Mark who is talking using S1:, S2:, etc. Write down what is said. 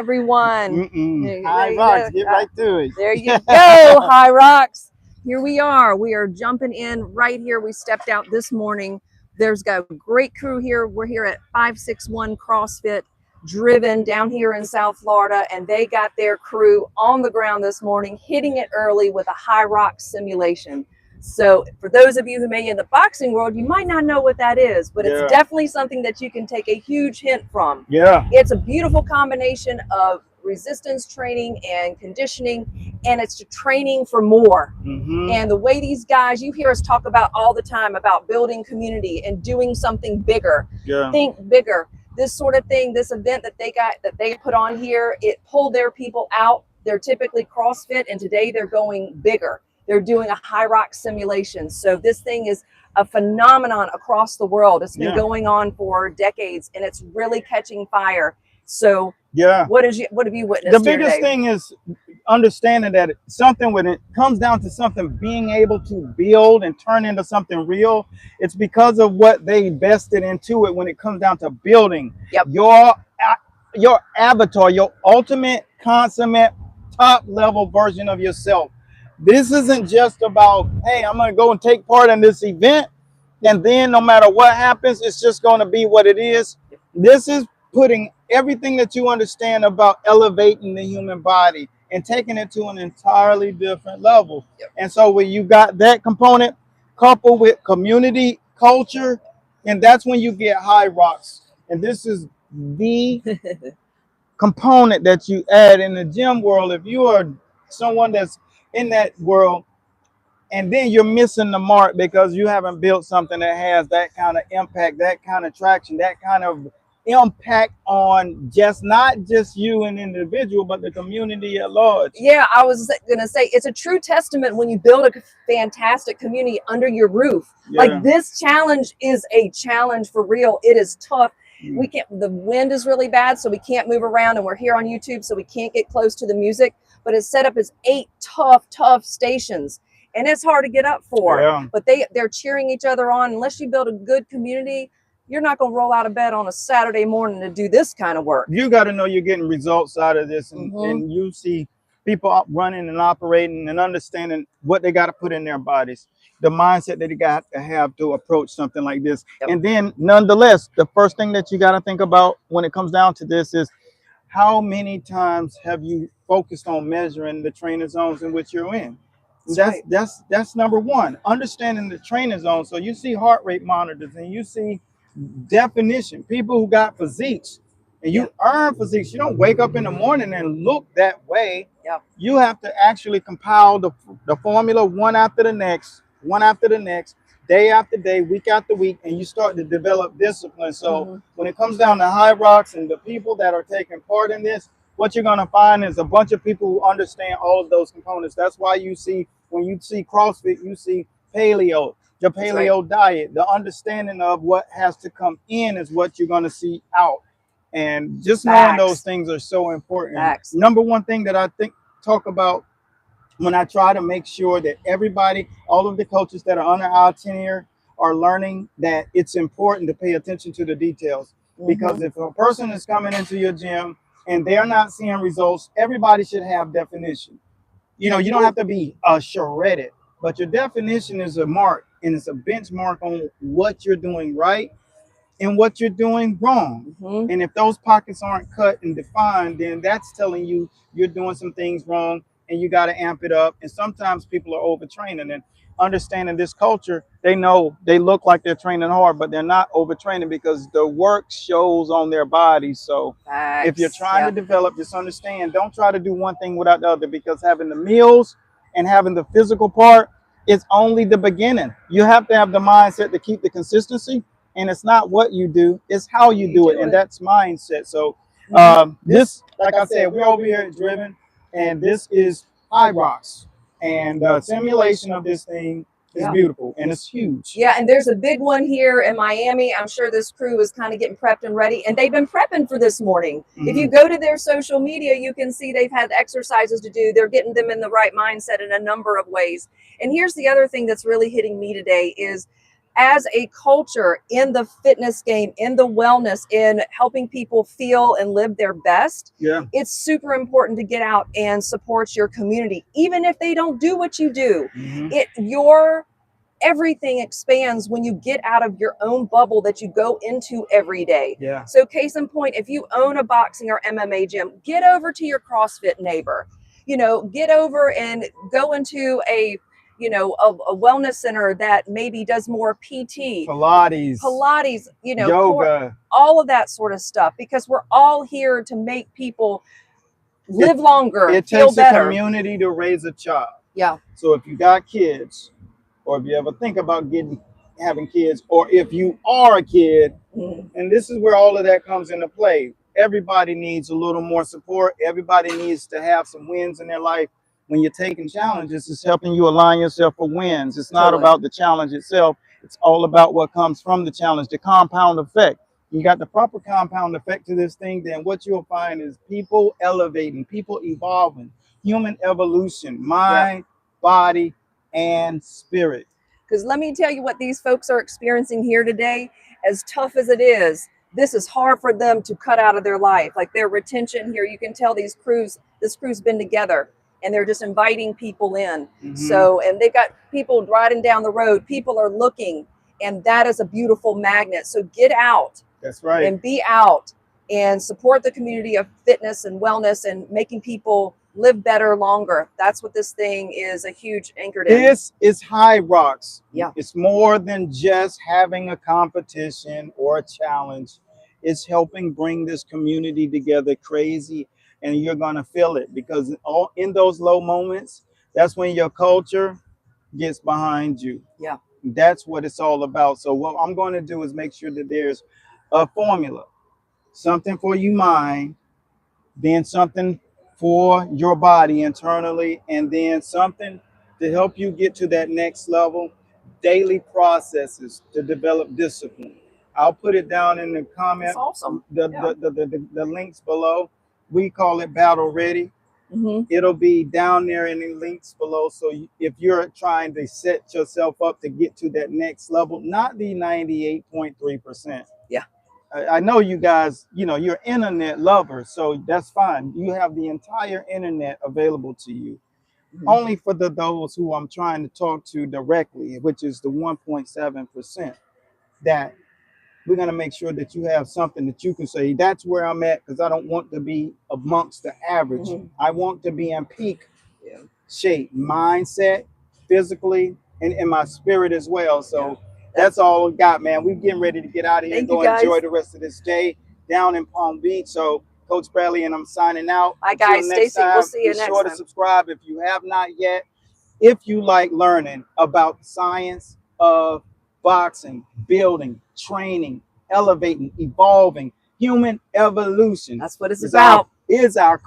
S1: everyone.
S2: Hirox, get right to it.
S1: There you go, Hirox. Here we are. We are jumping in right here. We stepped out this morning. There's got a great crew here. We're here at 561 CrossFit Driven down here in South Florida, and they got their crew on the ground this morning, hitting it early with a Hirox simulation. So for those of you who may be in the boxing world, you might not know what that is, but it's definitely something that you can take a huge hint from. It's a beautiful combination of resistance training and conditioning, and it's training for more. And the way these guys, you hear us talk about all the time about building community and doing something bigger. Think bigger. This sort of thing, this event that they put on here, it pulled their people out. They're typically CrossFit, and today they're going bigger. They're doing a Hirox simulation. So this thing is a phenomenon across the world. It's been going on for decades, and it's really catching fire. So what have you witnessed?
S2: The biggest thing is understanding that something, when it comes down to something being able to build and turn into something real, it's because of what they invested into it when it comes down to building your avatar, your ultimate, consummate, top level version of yourself. This isn't just about, hey, I'm going to go and take part in this event, and then no matter what happens, it's just going to be what it is. This is putting everything that you understand about elevating the human body and taking it to an entirely different level. And so when you got that component coupled with community culture, and that's when you get Hirox. And this is the component that you add in the gym world. If you are someone that's in that world, and then you're missing the mark because you haven't built something that has that kind of impact, that kind of traction, that kind of impact on not just you an individual, but the community at large.
S1: Yeah, I was gonna say, it's a true testament when you build a fantastic community under your roof. Like, this challenge is a challenge for real. It is tough. We can't, the wind is really bad, so we can't move around, and we're here on YouTube, so we can't get close to the music. But it's set up as 8 tough stations, and it's hard to get up for. But they're cheering each other on. Unless you build a good community, you're not going to roll out of bed on a Saturday morning to do this kind of work.
S2: You got to know you're getting results out of this, and you see people up running and operating and understanding what they got to put in their bodies, the mindset that they got to have to approach something like this. And then nonetheless, the first thing that you got to think about when it comes down to this is, how many times have you focused on measuring the training zones in which you're in? That's number one, understanding the training zone. So you see heart rate monitors, and you see definition, people who got physiques, and you earn physiques. You don't wake up in the morning and look that way. You have to actually compile the formula one after the next, day after day, week after week, and you start to develop discipline. So when it comes down to Hirox and the people that are taking part in this, what you're going to find is a bunch of people who understand all of those components. That's why you see, when you see CrossFit, you see paleo, the paleo diet, the understanding of what has to come in is what you're going to see out. And just knowing those things are so important. Number one thing that I talk about when I try to make sure that everybody, all of the coaches that are under our tenure, are learning that it's important to pay attention to the details. Because if a person is coming into your gym and they're not seeing results, everybody should have definition. You know, you don't have to be shredded, but your definition is a mark, and it's a benchmark on what you're doing right and what you're doing wrong. And if those pockets aren't cut and defined, then that's telling you you're doing some things wrong, and you got to amp it up. And sometimes people are overtraining, and understanding this culture, they know they look like they're training hard, but they're not overtraining because the work shows on their bodies. So if you're trying to develop, just understand, don't try to do one thing without the other, because having the meals and having the physical part is only the beginning. You have to have the mindset to keep the consistency, and it's not what you do, it's how you do it. And that's mindset. So this, like I said, we're over here at Driven, and this is Hirox, and the simulation of this thing is beautiful, and it's huge.
S1: Yeah, and there's a big one here in Miami. I'm sure this crew is kind of getting prepped and ready, and they've been prepping for this morning. If you go to their social media, you can see they've had exercises to do. They're getting them in the right mindset in a number of ways. And here's the other thing that's really hitting me today is, as a culture in the fitness game, in the wellness, in helping people feel and live their best, it's super important to get out and support your community, even if they don't do what you do. Everything expands when you get out of your own bubble that you go into every day. So case in point, if you own a boxing or MMA gym, get over to your CrossFit neighbor. You know, get over and go into a wellness center that maybe does more PT, Pilates, you know,
S2: yoga,
S1: all of that sort of stuff, because we're all here to make people live longer,
S2: it
S1: feel
S2: takes
S1: better.
S2: a community to raise a child.
S1: Yeah.
S2: So if you got kids, or if you ever think about having kids, or if you are a kid, and this is where all of that comes into play. Everybody needs a little more support. Everybody needs to have some wins in their life. When you're taking challenges, it's helping you align yourself for wins. It's not about the challenge itself. It's all about what comes from the challenge, the compound effect. You got the proper compound effect to this thing, then what you'll find is people elevating, people evolving, human evolution, mind, body, and spirit.
S1: Because let me tell you what these folks are experiencing here today. As tough as it is, this is hard for them to cut out of their life. Like their retention here, you can tell this crew's been together, and they're just inviting people in. So, and they've got people riding down the road. People are looking, and that is a beautiful magnet. So get out.
S2: That's right.
S1: And be out and support the community of fitness and wellness and making people live better longer. That's what this thing is a huge anchor in.
S2: This is Hirox.
S1: Yeah.
S2: It's more than just having a competition or a challenge. It's helping bring this community together crazy, and you're going to feel it, because in those low moments, that's when your culture gets behind you.
S1: Yeah.
S2: That's what it's all about. So what I'm going to do is make sure that there's a formula, something for your mind, then something for your body internally, and then something to help you get to that next level, daily processes to develop discipline. I'll put it down in the comment.
S1: That's awesome.
S2: The links below. We call it Battle Ready. It'll be down there in the links below. So if you're trying to set yourself up to get to that next level, not the 98.3%.
S1: Yeah.
S2: I know you guys, you know, you're internet lovers, so that's fine. You have the entire internet available to you. Only for those who I'm trying to talk to directly, which is the 1.7%, that we're going to make sure that you have something that you can say, that's where I'm at, because I don't want to be amongst the average. I want to be in peak shape, mindset, physically, and in my spirit as well. So that's all we got, man. We're getting ready to get out of here and go enjoy the rest of this day down in Palm Beach. So Coach Bradley and I'm signing out.
S1: Bye, guys. Stacy, we'll see you next time.
S2: Be sure to subscribe if you have not yet. If you like learning about the science of boxing, building, training, elevating, evolving, human evolution.
S1: That's what it's about.
S2: Is our call.